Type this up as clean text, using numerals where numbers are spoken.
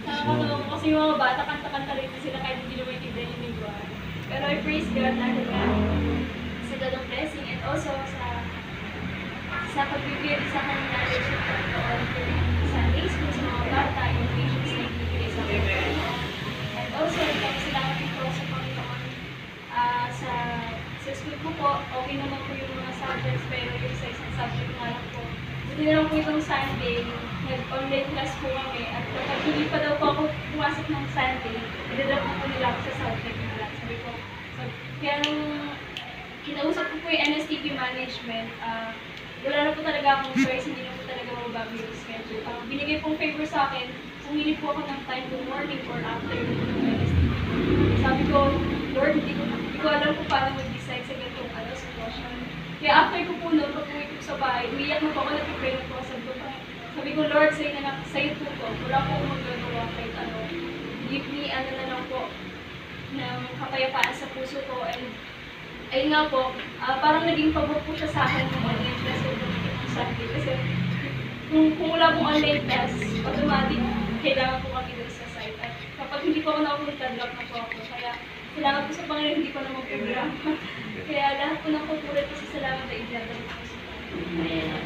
Nakakatawa ko kasi yung mga bata, kanta-kanta rin sila kahit hindi naman maintindihan yung lingwahe. Pero I praise God dahil nga sa God ng blessing and also sa pagbibigay sa akin ng knowledge ng Panginoon sa day school sa mga bata, yung patience na ibigay sa akin. And also, salamat dito sa Panginoon sa school ko po, okay naman po yung mga subjects, pero yung sa isang subject nga lang po. Buti na lang po itong Sunday, nag-online class po kami, at kapag hindi pa daw po ako pumasok ng Sunday, idadrop na po nila ako sa subject nila. Sabi ko, kaya nung kinausap ko po yung NSTP management, wala na po talaga akong choice, hindi na po talaga mababago yung schedule. Binigay pong favor sa akin, pumili po ako ng time to morning or afternoon ng NSTP. Sabi ko, Lord, hindi ko alam kung paano mag-decide sa ganitong sitwasyon. Kaya after ko po noon, pag-uwi ko sa bahay, umiyak na po ako, nag-pray na po ako. Sabi ko, Lord, sa'yo po to. Wala po akong magagawa kahit ano. Give me, na lang po, ng kapayapaan sa puso ko. And ayun nga po, parang naging pabor po siya sa akin ng online class o Sunday. Kasi kung wala pong online class, automatic, kailangan po kami doon sa site. At kapag hindi po ako nakapunta, drop na po ako. Kaya kailangan po sa Panginoon, hindi ko na mag-programa. Kaya lahat po ng pupuri po sa salamat na idadal po sa Panginoon.